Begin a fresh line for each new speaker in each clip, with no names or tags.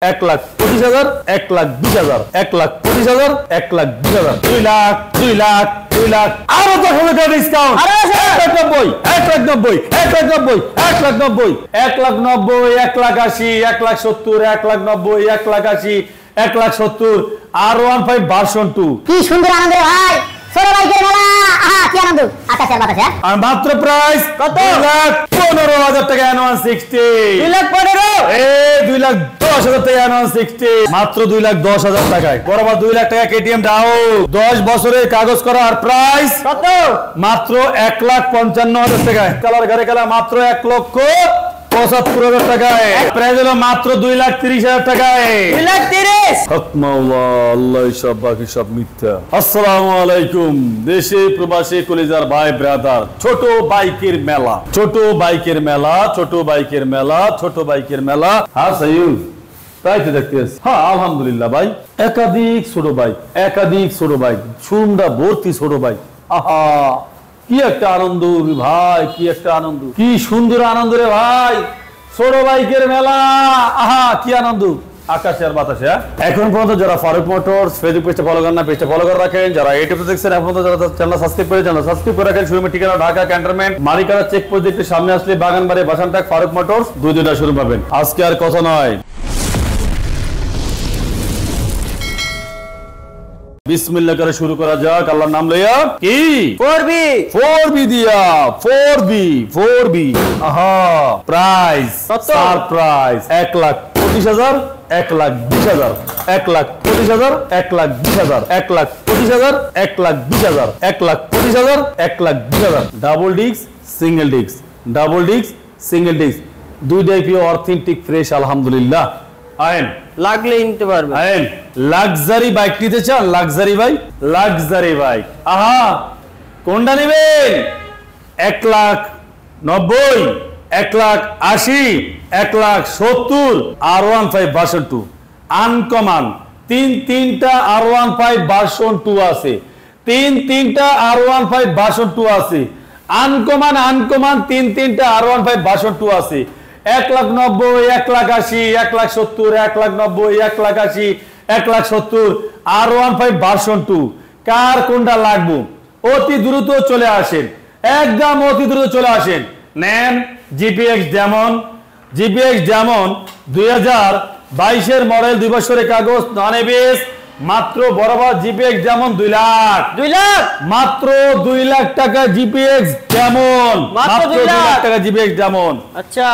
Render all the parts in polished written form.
1,25,000, 1,20,000, 1,25,000, 1,20,000, 2 লাখ, 2 লাখ, 2 লাখ, আরো 10,000 টাকা discount. 1,90,000, 1,90,000, 1,90,000, 1,90,000, 1,90,000, 1,80,000, 1,70,000, 1,90,000, 1,80,000, 1,70,000, R15 version 2।
কি সুন্দর আনন্দ ভাই, ছোট বাইকের মেলা। আহা কি আনন্দ। আকাশে বাতাসে।
আর মাত্র প্রাইস
কত?
2,15,000 টাকা N160।
2,15,000
2,10,000 টাকা N160 মাত্র 2,10,000 টাকায়। বরাবর 2 লাখ টাকা কেটিএম দাও। 10 বছরের কাগজ করা। আর প্রাইস
কত?
মাত্র 1,55,000 টাকায়। কালার ঘরে কালার মাত্র 1,75,000 টাকায়। প্রাইস হলো মাত্র 2,30,000 টাকায়।
2,30,000
আল্লাহ সব বাকি সব মিথ্যা। আসসালামু আলাইকুম। দেশে প্রবাসী কলিজার ভাই ব্রাদার, ছোট বাইকের মেলা, ছোট বাইকের মেলা, ছোট বাইকের মেলা, ছোট বাইকের মেলা। হ্যাঁ সাইয়ুব, তাই তো দেখতেছ। হ্যাঁ আলহামদুলিল্লাহ ভাই, একাধিক ছোট বাইক, একাধিক ছোট বাইক, সুন্দর ভর্তি ছোট বাইক। আহা কি একটা আনন্দ ভাই, কি একটা আনন্দ, কি সুন্দর আনন্দ রে ভাই, ছোট বাইকের মেলা। আহা কি আনন্দ, আকাশে আর বাতাসে। এখন পর্যন্ত যারা ফারুক মোটরস ফেসবুক পেজটা ফলো করেন না, পেজটা ফলো করে রাখেন। যারা ইউটিউবে দেখছেন এখন পর্যন্ত যারা চ্যানেল সাবস্ক্রাইব করে চ্যানেল সাবস্ক্রাইব করে রাখেন। শোরুমের ঠিকানা ঢাকা ক্যান্টনমেন্ট, মালিকানা চেকপোস্ট দেখতে সামনে আসলে বাগানবাড়ি বাসানটাক ফারুক মোটরস, দুইটা শোরুম পাবেন। আজকে আর কথা নয়, বিসমিল্লাহ করে শুরু করা যাক আল্লাহর নাম লইয়া। কি 4B দিয়া 4B। আহা price surprise 1,25,000, 1,20,000, 1,25,000, 1,20,000, 1,25,000, 1,20,000, 1,25,000, 1,20,000। Double disc single disc, double disc single disc, দুইটাই পিওর অথেন্টিক ফ্রেশ আলহামদুলিল্লাহ। আইন
লাগলে নিতে পারবে।
আইন লাক্সারি বাইক নিতে চান? Luxury bike, luxury bike. আহা কোনটা নেবেন? 1,90,000, 1,80,000, 1,70,000, R15 ভার্সন 2 আনকমন। তিনটা R15 ভার্সন 2 আছে, তিনটা R15 ভার্সন 2 আছে। আনকমন তিনটা R15 ভার্সন 2 আছে। 1,90,000, 1,80,000, 1,70,000, 1,90,000, 1,80,000, 1,70,000, R15 ভার্সন 2। কার কোনটা লাগবে? অতি দ্রুত চলে আসেন, একদম অতি দ্রুত চলে আসেন। নেন GPX Demon, GPX Demon 2022 model, 2 বছরের কাগজ, নন এবিএস। মাত্র বরাবর জিপিএক্স ডেমন 2 লাখ, মাত্র 2 লাখ টাকা জিপিএক্স ডেমন, মাত্র 2 লাখ টাকা জিপিএক্স ডেমন।
আচ্ছা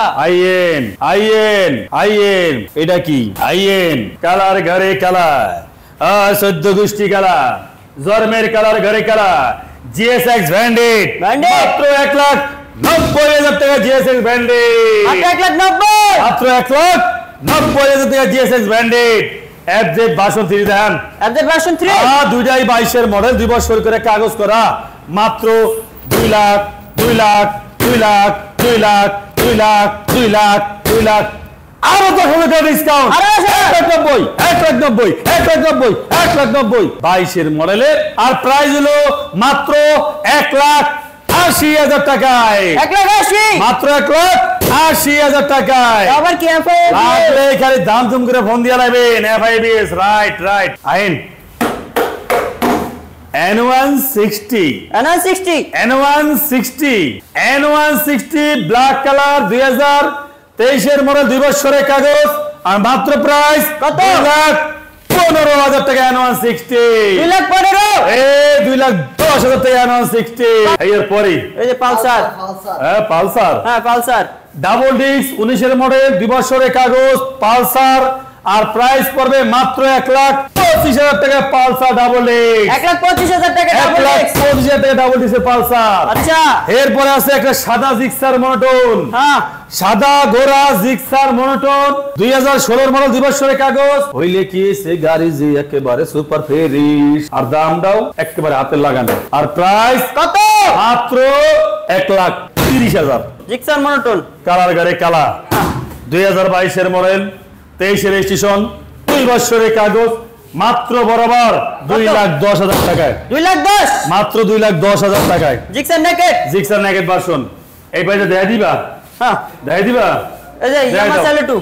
আইএন এটা কি? আইএন কালার ঘরে কালার, 14 গোষ্ঠী কালার, জর্মের কালার ঘরে কালার, জিএসএক্স ব্র্যান্ডেড, মাত্র 1,90,000 টাকা জিএসএক্স ব্র্যান্ডেড, মাত্র 1,90,000 টাকা জিএসএক্স ব্র্যান্ডেড। এফজেড ভার্সন 3 দেন,
এফজেড ভার্সন 3
দুইটাই 22 মডেল, 2 বছর করে কাগজ করা। মাত্র 2 লাখ, 2 লাখ, 2 লাখ, 2 লাখ, 2 লাখ, 2 লাখ, 2 লাখ, আরো 10,000 টাকা ডিসকাউন্ট। 1,90,000, 1,90,000, 1,90,000, 1,90,000 22 মডেলের। আর প্রাইস হলো মাত্র 1,80,000 টাকায়, 1,80,000, মাত্র 1,80,000 টাকায়।
আবার কি
লাগলে খালি দাম তুম করে ফোন দিয়ে লাইবেন। এফআইবিএস রাইট আইন N160, N160 black colour, 2023 model, 2 বছরের কাগজ। আর মাত্র প্রাইস কত? 2,15,000 টাকা N160,
2,15,000,
2,10,000 টাকা N160। এর পরে
এই যে Pulsar,
Pulsar double disc 19 model, 2 বছরের কাগজ, পালসার। আর প্রাইস পড়বে মাত্র 1,25,000 টাকা পালসার ডাবল ডিস্ক,
1,25,000 টাকা ডাবল ডিস্ক,
1,25,000 টাকা ডাবল ডিস্কের পালসার।
আচ্ছা
এরপরে আছে একটা সাদা জিক্সার মনোটোন, সাদা গোরা জিক্সার মনোটোন, 2016 মডেল, 2 বছরের কাগজ। হইলে কি সে গাড়ি যে একেবারে সুপার ফ্রেশ। আর দামটাও একেবারে হাতে লাগানো। আর প্রাইস কত? মাত্র 1,30,000।
জিক্সার মনোটোন
কালার গাড়ি কালা, 2022 মডেল, 23 রেজিস্ট্রেশন, 2 বছরের কাগজ। মাত্র বরাবর 2,10,000 টাকায়,
2,10,000,
মাত্র 2,10,000 টাকায়
জিক্সার নেকেড
ভার্সন। এই পাইটা দেয়া দিবা?
হ্যাঁ
দেয়া দিবা।
এই যে ইয়ামাহা স্যালুটো,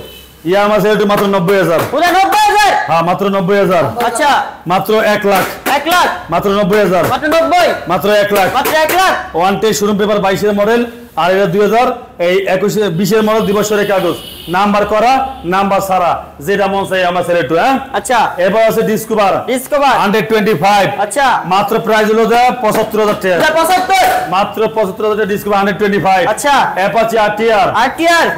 ইয়ামা সেলেটু মাত্র 90000
পুরো 90000
হ্যাঁ মাত্র 90000
আচ্ছা
মাত্র 1 লাখ
1 লাখ
মাত্র 90000
মাত্র 90
মাত্র 1 লাখ
মাত্র 1 lakh
one test showroom paper 22 এর মডেল আর এটা 2020 এর মডেল দিবসের কাগজ নাম্বার করা নাম্বার সারা যেটা মন চাই আমার সেলেটু হ্যাঁ
আচ্ছা
এবার আছে ডিসকভার 125
আচ্ছা
মাত্র প্রাইস হলো 75000 টাকা
75
মাত্র 75000 টাকা ডিসকভার 125
আচ্ছা
অ্যাপাচি আরটিআর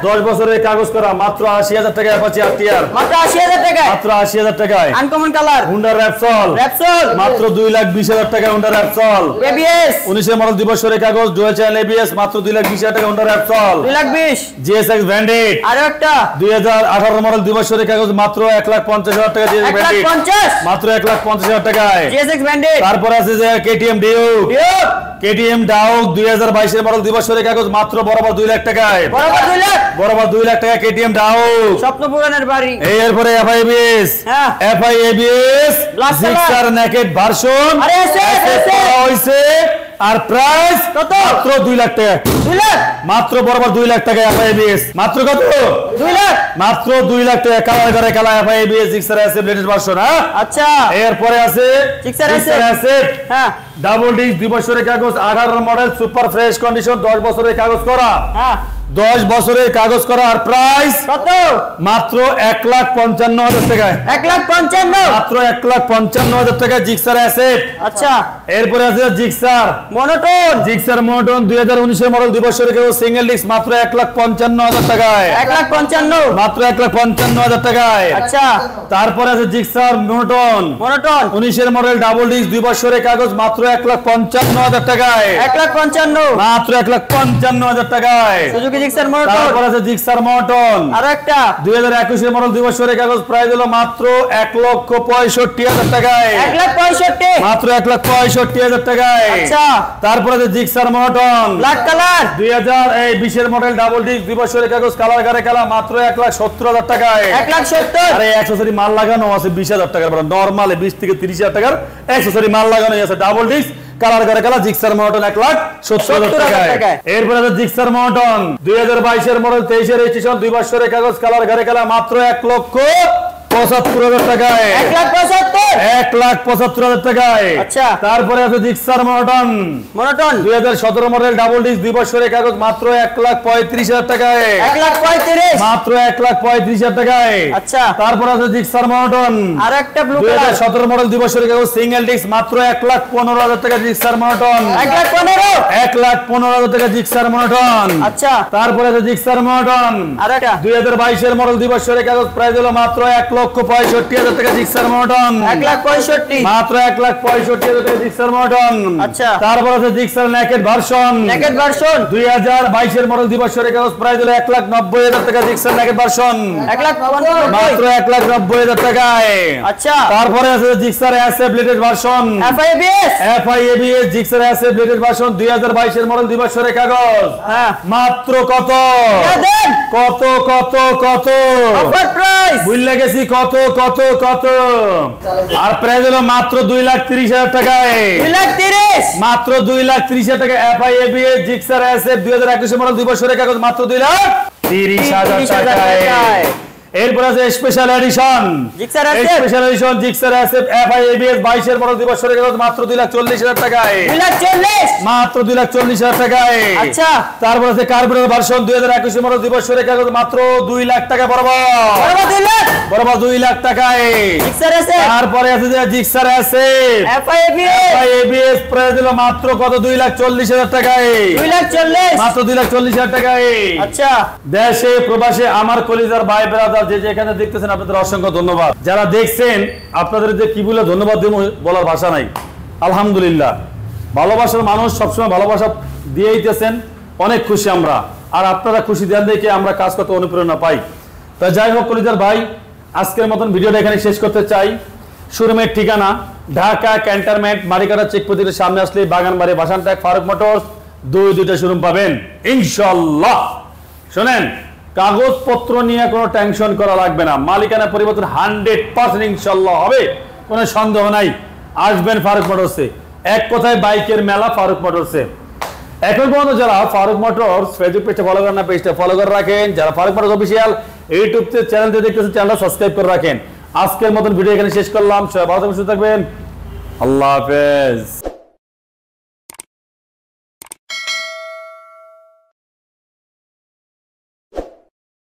10 বছরের কাগজ করা মাত্র 80000 টাকা অ্যাপাচি আরটিআর
মাত্র 80000 টাকা
মাত্র 80000 টাকায়
আনকমন কালার
হুন্ডা র্যাপসল মাত্র 2,20,000 টাকা হুন্ডা র্যাপসল
এবিএস
19 এর মডেল দিবসের কাগজ ডুয়াল চ্যানেল এবিএস মাত্র 2,20,000 টাকা হুন্ডা র্যাপসল
220
জিএসএক্স ব্যান্ডেড
আর একটা
2018 মডেল দিবসের কাগজ মাত্র 1,50,000 টাকা জিএসএক্স ব্যান্ডেড
150
মাত্র 1,50,000 টাকায়
জিএসএক্স ব্যান্ডেড
তারপর আছে যে কেটিএম ডিউক কেটিএম ডাউক 2022 এর মডেল দিবসের কাগজ মাত্র বরাবর 2 লাখ টাকায় বরাবর 2 লাখ টাকা কেটিএম ডাউক
স্বপ্ন পূরণের বাড়ি
এরপরে এফআইএবিএস
হ্যাঁ
FI ABS
Black color।
Gixxer naked version
আরে এসে
হইছে আর প্রাইস
কত?
মাত্র 2 লাখ টাকা
2 লাখ
মাত্র বরাবর 2 লাখ টাকা এফআইএবিএস মাত্র কত
2 লাখ
মাত্র 2 লাখ টাকা কালার করে কালা এফআইএবিএস জিক্সার আছে লেটেস্ট ভার্সন হ্যাঁ
আচ্ছা
এরপরে আছে
জিক্সার
আছে
হ্যাঁ
ডাবল ডিস্ক 2 বছরের কাগজ 18 মডেল সুপার ফ্রেশ কন্ডিশন 10 বছরের কাগজ করা
হ্যাঁ
10 বছরের কাগজ করা আর প্রাইস
কত
মাত্র 1,55,000 টাকায়
1,55,000
মাত্র 1,55,000 টাকা জিক্সার অ্যাসেট
আচ্ছা
এরপরে আছে জিক্সার মনোটন 2019 এর মডেল 2 বছরের কাগজ সিঙ্গেল ডিস্ক মাত্র 1,55,000 টাকায়
1,55,000
মাত্র 1,55,000 টাকায়
আচ্ছা
তারপরে আছে জিক্সার মনোটন 19 এর মডেল ডাবল ডিস্ক 2 বছরের কাগজ মাত্র 1,55,000 টাকায়
1,55,000
মাত্র 1,55,000 টাকায়
সুজুকি জিক্সার মনোটন
তারপর আছে জিক্সার মনোটন
আর একটা
2021 এর মডেল 2 বছরের কাগজ প্রাইস হলো মাত্র 1,65,000 টাকায়
1,65,000
মাত্র 1,65,000 টাকায়
আচ্ছা
তারপর আছে জিক্সার মনোটন
ব্ল্যাক কালার
2020 এর মডেল ডাবল ডিস্ক 2 বছরের কাগজ কালার করে কালা মাত্র 1,70,000 টাকায়
1,70,000
আরে অ্যাকসেসরি মাল লাগানো আছে 20,000 টাকার বড় নরমালে 20 থেকে 30,000 টাকার অ্যাকসেসরি মাল লাগানো আছে ডাবল ডিস্ক কালার করে কালা জিক্সার মনোটন 1,70,000 টাকায় এরপর আছে জিক্সার মনোটন 2022 এর মডেল 23 এর রেজিস্ট্রেশন 2 বছরের কাগজ কালার করে কালা মাত্র 1,75,000 টাকায় 1,75,000 টাকায়
আচ্ছা
তারপরে আছে Gixxer monotone 2017 model double disc 2 বছরের কাগজ মাত্র 1,35,000 টাকায়
1,35,000
মাত্র 1,35,000 টাকায়
আচ্ছা
তারপর আছে জিক্সার মনোটন
আর একটা ব্লু কালার
2017 মডেল 2 বছরের কাগজ সিঙ্গেল ডিস্ক মাত্র 1,15,000 টাকা জিক্সার মনোটন 1,15,000 টাকা জিক্সার মনোটন
আচ্ছা
তারপরে আছে জিক্সার মনোটন
আর একটা
2022 এর মডেল 2 বছরের কাগজ প্রাইস হলো মাত্র 1,65,000 টাকা জিক্সার মনোটন
1,65,000
মাত্র 1,65,000 টাকা জিক্সার মনোটন
আচ্ছা
তারপর আছে জিক্সার নেকেড ভার্সন 2022 এর মডেল 2 বছরের কাগজ প্রাইস হলো 1,90,000 টাকা জিক্সার নেকেড ভার্সন
1,95,000
মাত্র 1,90,000 টাকায়
আচ্ছা
তারপরে আছে Gixxer SF latest version FI ABS Gixxer SF latest version 2022 এর মডেল 2 বছরের কাগজ
হ্যাঁ
মাত্র কত কত কত কত
অফার প্রাইস
ভুলে গেছি কত কত কত আর প্রাইস হলো মাত্র 2,30,000 টাকায়
2,30,000
মাত্র 2,30,000 টাকা এফআইএবিএস জিক্সার এসএফ 2021 মডেল 2 বছরের কাগজ মাত্র 2,30,000 টাকায় এরপর আছে special edition
Gixxer SF
special edition Gixxer SF FI ABS 22 এর মডেল 2 বছরের কাগজ মাত্র 2,40,000 টাকায়
2,40,000
মাত্র 2,40,000 টাকায়
আচ্ছা
তারপর আছে কার্বোরেটর ভার্সন 2021 এর মডেল 2 বছরের কাগজ মাত্র 2 লাখ টাকা বরাবর 2 লাখ টাকায়
জিক্সার এসএফ
তারপরে আছে যে জিক্সার এসএফ এফআইএবিএস প্রাইস হলো মাত্র কত 2,40,000 টাকায়
2,40,000
মাত্র 2,40,000 টাকায়
আচ্ছা
দেশে প্রবাসে আমার কলিজার ভাই ব্রাদার যে যেখানে দেখতেছেন আপনাদের অসংখ্য ধন্যবাদ যারা দেখছেন আপনাদের যে কি বলে ধন্যবাদ দেব বলার ভাষা নাই আলহামদুলিল্লাহ ভালোবাসার মানুষ সবসময় ভালোবাসা দিয়েইতেছেন অনেক খুশি আমরা আর আপনারা খুশি দেন দেখে আমরা কাজ করতে অনুপ্রেরণা পাই তো যাই হোক কলিজার ভাই আজকের মতন ভিডিওটা এখানে শেষ করতে চাই শোরুমের ঠিকানা ঢাকা ক্যান্টনমেন্ট মারিকাটা চেকপোস্টের সামনে আসলে বাগানবাড়ি ভাসানটাক ফারুক মোটরস দুইটা শোরুম পাবেন ইনশাআল্লাহ শুনেন কাগজপত্র নিয়ে কোনো টেনশন করা লাগবে না মালিকানা পরিবর্তন 100% ইনশাআল্লাহ হবে কোনো সন্দেহ নাই আসবেন ফারুক মোটরসে এক কথায় বাইকের মেলা ফারুক মোটরসে এখন পর্যন্ত যারা ফারুক মোটরস ফেসবুক পেজটা ফলো করেন না পেজটা ফলো করে রাখেন যারা ফারুক মোটরস অফিসিয়াল ইউটিউব চ্যানেলটি দেখতেছেন, চ্যানেলটা সাবস্ক্রাইব করে রাখেন। আজকের মতন ভিডিও এখানে শেষ করলাম। সবাই ভালো থাকবেন, সুস্থ থাকবেন। আল্লাহ হাফেজ।